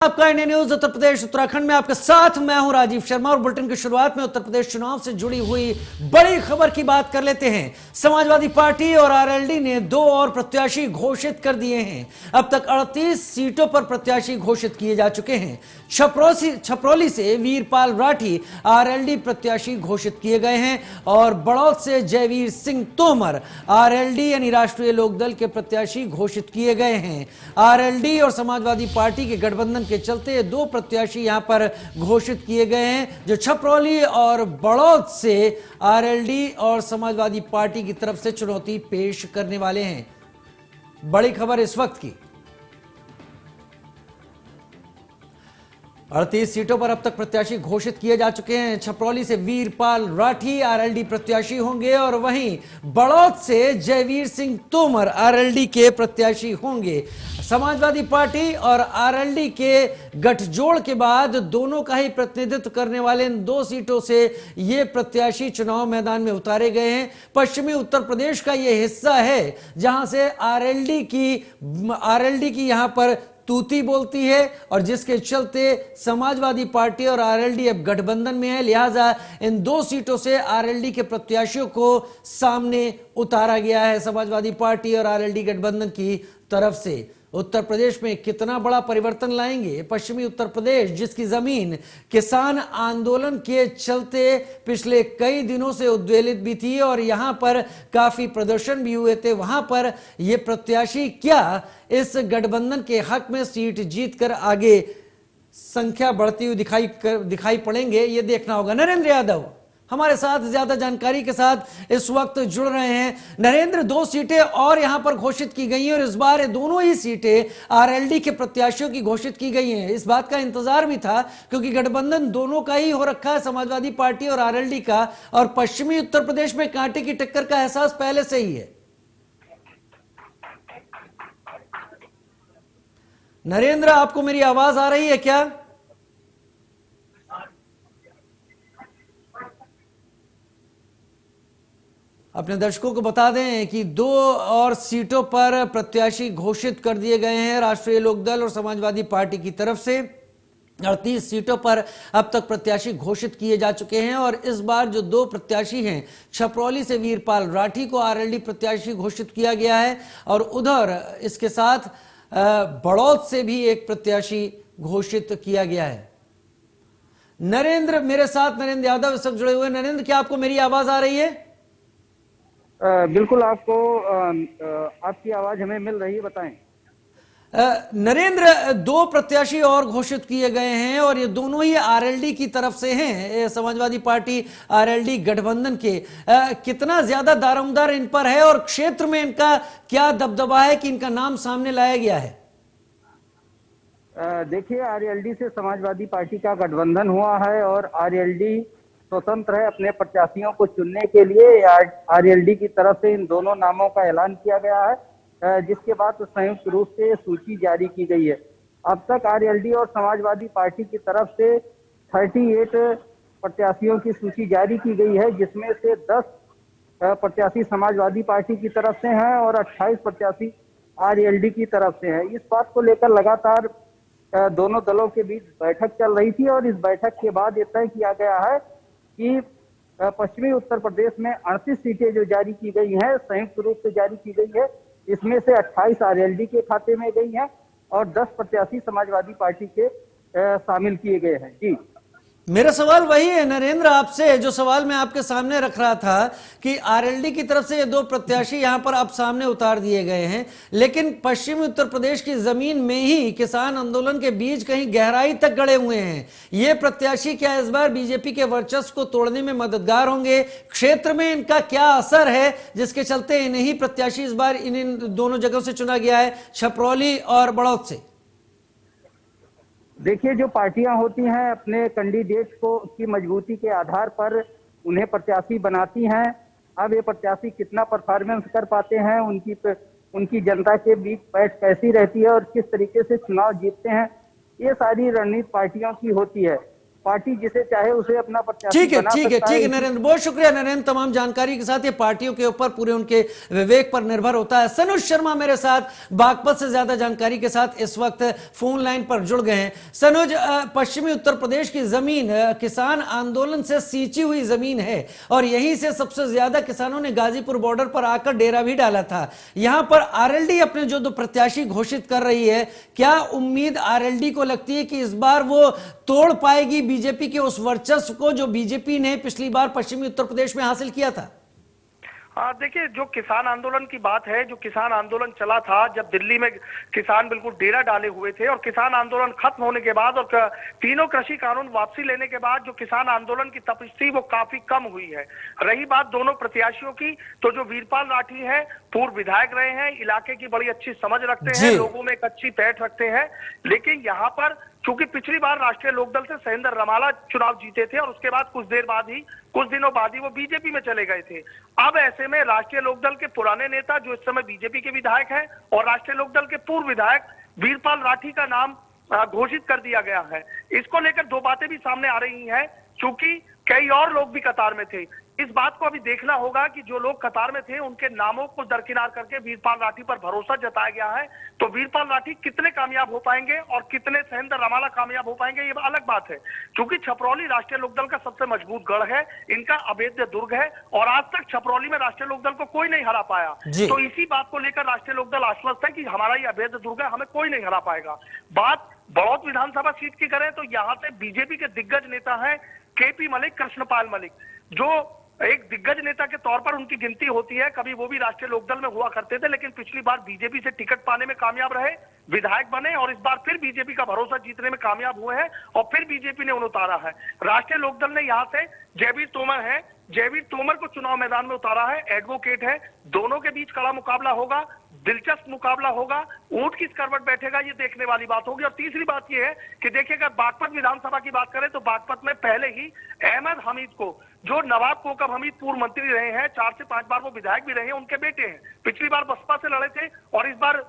आपका India news Uttar Pradesh Uttarakhand में आपके साथ मैं हूं राजीव शर्मा और बुलेटिन की शुरुआत में उत्तर प्रदेश चुनाव से जुड़ी हुई बड़ी खबर की बात कर लेते हैं। समाजवादी पार्टी और आरएलडी ने 2 और प्रत्याशी घोषित कर दिए हैं। अब तक 38 सीटों पर प्रत्याशी घोषित किए जा चुके हैं। छपरौली से वीरपाल राठी आरएलडी प्रत्याशी घोषित किए गए हैं और बड़ौद से जयवीर सिंह तोमर आरएलडी यानी राष्ट्रीय लोकदल के प्रत्याशी घोषित किए गए हैं। आरएलडी और समाजवादी पार्टी के गठबंधन के चलते 2 प्रत्याशी यहां पर घोषित किए गए हैं, जो छपरौली और बड़ौद से आरएलडी और समाजवादी पार्टी की तरफ से चुनौती पेश करने वाले हैं। बड़ी खबर इस वक्त की, 38 सीटों पर अब तक प्रत्याशी घोषित किए जा चुके हैं। छपरौली से वीरपाल राठी आरएलडी प्रत्याशी होंगे और वहीं बड़ौद से जयवीर सिंह तोमर आरएलडी के प्रत्याशी होंगे। समाजवादी पार्टी और आरएलडी के गठजोड़ के बाद दोनों का ही प्रतिनिधित्व करने वाले इन 2 सीटों से ये प्रत्याशी चुनाव मैदान में उतारे गए हैं। पश्चिमी उत्तर प्रदेश का ये हिस्सा है जहां से आरएलडी की यहां पर तूती बोलती है और जिसके चलते समाजवादी पार्टी और आरएलडी अब गठबंधन में है। लिहाजा इन 2 सीटों से आरएलडी के प्रत्याशियों को सामने उतारा गया है समाजवादी पार्टी और आरएलडी गठबंधन की तरफ से। उत्तर प्रदेश में कितना बड़ा परिवर्तन लाएंगे पश्चिमी उत्तर प्रदेश, जिसकी जमीन किसान आंदोलन के चलते पिछले कई दिनों से उद्वेलित भी थी और यहां पर काफी प्रदर्शन भी हुए थे। वहां पर ये प्रत्याशी क्या इस गठबंधन के हक में सीट जीतकर आगे संख्या बढ़ती हुई दिखाई पड़ेंगे, ये देखना होगा। नरेंद्र यादव हमारे साथ ज्यादा जानकारी के साथ इस वक्त जुड़ रहे हैं। नरेंद्र, 2 सीटें और यहां पर घोषित की गई हैं और इस बार दोनों ही सीटें आरएलडी के प्रत्याशियों की घोषित की गई हैं। इस बात का इंतजार भी था क्योंकि गठबंधन दोनों का ही हो रखा है, समाजवादी पार्टी और आरएलडी का, और पश्चिमी उत्तर प्रदेश में कांटे की टक्कर का एहसास पहले से ही है। नरेंद्र, आपको मेरी आवाज आ रही है क्या? अपने दर्शकों को बता दें कि 2 और सीटों पर प्रत्याशी घोषित कर दिए गए हैं राष्ट्रीय लोकदल और समाजवादी पार्टी की तरफ से। 38 सीटों पर अब तक प्रत्याशी घोषित किए जा चुके हैं और इस बार जो 2 प्रत्याशी हैं, छपरौली से वीरपाल राठी को आरएलडी प्रत्याशी घोषित किया गया है और उधर इसके साथ बड़ौद से भी एक प्रत्याशी घोषित किया गया है। नरेंद्र, मेरे साथ नरेंद्र यादव इस वक्त जुड़े हुए। नरेंद्र, क्या आपको मेरी आवाज आ रही है? बिल्कुल, आपकी आवाज हमें मिल रही है, बताएं। नरेंद्र, 2 प्रत्याशी और घोषित किए गए हैं और ये दोनों ही आरएलडी की तरफ से हैं, समाजवादी पार्टी आरएलडी गठबंधन के। कितना ज्यादा दारोमदार इन पर है और क्षेत्र में इनका क्या दबदबा है कि इनका नाम सामने लाया गया है? देखिए, आरएलडी से समाजवादी पार्टी का गठबंधन हुआ है और आरएलडी स्वतंत्र है अपने प्रत्याशियों को चुनने के लिए। आरएलडी की तरफ से इन दोनों नामों का ऐलान किया गया है, जिसके बाद संयुक्त रूप से सूची जारी की गई है। अब तक आरएलडी और समाजवादी पार्टी की तरफ से 38 प्रत्याशियों की सूची जारी की गई है, जिसमें से 10 प्रत्याशी समाजवादी पार्टी की तरफ से हैं और 28 प्रत्याशी आरएलडी की तरफ से हैं। इस बात को लेकर लगातार दोनों दलों के बीच बैठक चल रही थी और इस बैठक के बाद ये तय किया गया है कि पश्चिमी उत्तर प्रदेश में 38 सीटें जो जारी की गई हैं, संयुक्त रूप से जारी की गई है, इसमें से 28 आरएलडी के खाते में गई हैं और 10 प्रत्याशी समाजवादी पार्टी के शामिल किए गए हैं। जी, मेरा सवाल वही है नरेंद्र आपसे, जो सवाल मैं आपके सामने रख रहा था कि आरएलडी की तरफ से ये 2 प्रत्याशी यहां पर अब सामने उतार दिए गए हैं, लेकिन पश्चिमी उत्तर प्रदेश की जमीन में ही किसान आंदोलन के बीज कहीं गहराई तक गड़े हुए हैं। ये प्रत्याशी क्या इस बार बीजेपी के वर्चस्व को तोड़ने में मददगार होंगे? क्षेत्र में इनका क्या असर है जिसके चलते इन्हें ही प्रत्याशी इस बार इन दोनों जगहों से चुना गया है, छपरौली और बड़ौद से? देखिए, जो पार्टियां होती हैं अपने कैंडिडेट को की मजबूती के आधार पर उन्हें प्रत्याशी बनाती हैं। अब ये प्रत्याशी कितना परफॉर्मेंस कर पाते हैं, उनकी जनता के बीच पैठ कैसी रहती है और किस तरीके से चुनाव जीतते हैं, ये सारी रणनीति पार्टियों की होती है। पार्टी जिसे चाहे उसे अपना प्रत्याशी ठीक है, बना ठीक है, सकता ठीक है नरेंद्र, बहुत शुक्रिया नरेंद्र तमाम जानकारी के साथ। ये पार्टियों के ऊपर पूरे उनके विवेक पर निर्भर होता है। सनुज शर्मा मेरे साथ बागपत से ज्यादा जानकारी के साथ इस वक्त फोन लाइन पर जुड़ गए हैं। सनुज, पश्चिमी उत्तर प्रदेश की जमीन किसान आंदोलन से सींची हुई जमीन है और यहीं से सबसे ज्यादा किसानों ने गाजीपुर बॉर्डर पर आकर डेरा भी डाला था। यहां पर आरएलडी अपने जो दो प्रत्याशी घोषित कर रही है, क्या उम्मीद आरएलडी को लगती है कि इस बार वो तोड़ पाएगी बीजेपी के उस वर्चस्व को जो बीजेपी ने पिछली बार पश्चिमी उत्तर प्रदेश में हासिल किया था? हाँ, देखिए, जो किसान आंदोलन की बात है, जो किसान आंदोलन चला था जब दिल्ली में किसान बिल्कुल डेरा डाले हुए थे, और किसान आंदोलन खत्म होने के बाद और तीनों कृषि कानून वापसी लेने के बाद जो किसान आंदोलन की तपिश थी वो काफी कम हुई है। रही बात दोनों प्रत्याशियों की, तो जो वीरपाल राठी है, पूर्व विधायक रहे हैं, इलाके की बड़ी अच्छी समझ रखते हैं, लोगों में एक अच्छी पैठ रखते हैं, लेकिन यहाँ पर चूंकि पिछली बार राष्ट्रीय लोकदल से सहेंद्र रमाला चुनाव जीते थे और उसके बाद कुछ दिनों बाद ही वो बीजेपी में चले गए थे। अब ऐसे में राष्ट्रीय लोकदल के पुराने नेता जो इस समय बीजेपी के विधायक हैं और राष्ट्रीय लोकदल के पूर्व विधायक वीरपाल राठी का नाम घोषित कर दिया गया है। इसको लेकर दो बातें भी सामने आ रही हैं, चूंकि कई और लोग भी कतार में थे। इस बात को अभी देखना होगा कि जो लोग कतार में थे उनके नामों को दरकिनार करके वीरपाल राठी पर भरोसा जताया गया है, तो वीरपाल राठी कितने कामयाब हो पाएंगे और कितने सहेंद्र रमाला कामयाब हो पाएंगे, ये अलग बात है। क्योंकि छपरौली राष्ट्रीय लोकदल का सबसे मजबूत गढ़ है, इनका अभेद्य दुर्ग है और आज तक छपरौली में राष्ट्रीय लोकदल को कोई नहीं हरा पाया। तो इसी बात को लेकर राष्ट्रीय लोकदल आश्वस्त है कि हमारा ये अभेद्य दुर्ग है, हमें कोई नहीं हरा पाएगा। बात बड़ौत विधानसभा सीट की करें तो यहाँ से बीजेपी के दिग्गज नेता है केपी मलिक, कृष्णपाल मलिक, जो एक दिग्गज नेता के तौर पर उनकी गिनती होती है। कभी वो भी राष्ट्रीय लोकदल में हुआ करते थे, लेकिन पिछली बार बीजेपी से टिकट पाने में कामयाब रहे, विधायक बने और इस बार फिर बीजेपी का भरोसा जीतने में कामयाब हुए हैं और फिर बीजेपी ने उन्हें उतारा है। राष्ट्रीय लोकदल ने यहाँ से जयवीर तोमर है, जयवीर तोमर को चुनाव मैदान में उतारा है, एडवोकेट है, दोनों के बीच कड़ा मुकाबला होगा, दिलचस्प मुकाबला होगा। ऊंट किस करवट बैठेगा ये देखने वाली बात होगी। और तीसरी बात ये है कि देखिए, अगर बागपत विधानसभा की बात करें तो बागपत में पहले ही अहमद हमीद को, जो नवाब कोकब हमीद पूर्व मंत्री रहे हैं, 4 से 5 बार वो विधायक भी रहे हैं, उनके बेटे हैं, पिछली बार बसपा से लड़े थे और इस बार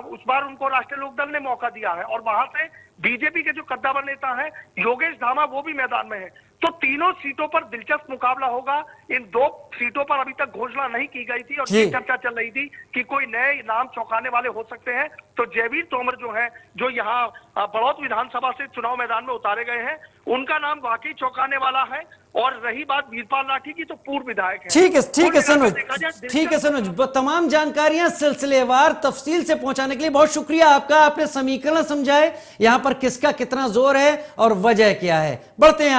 उस बार उनको राष्ट्रीय लोकदल ने मौका दिया है और वहां से बीजेपी के जो कद्दावर नेता है योगेश धामा वो भी मैदान में है। तो तीनों सीटों पर दिलचस्प मुकाबला होगा। इन 2 सीटों पर अभी तक घोषणा नहीं की गई थी और ये चर्चा चल रही थी कि कोई नए नाम चौंकाने वाले हो सकते हैं। तो जयवीर तोमर जो है, जो यहाँ बड़ौत विधानसभा से चुनाव मैदान में उतारे गए हैं, उनका नाम वाकई चौंकाने वाला है। और रही बात वीरपाल राठी की, तो पूर्व विधायक है। ठीक है सनुज, ठीक है सनुज, तमाम जानकारियां सिलसिलेवार तफसील से पहुंचाने के लिए बहुत शुक्रिया आपका। आपने समीकरण समझाए, यहां पर किसका कितना जोर है और वजह क्या है। बढ़ते हैं।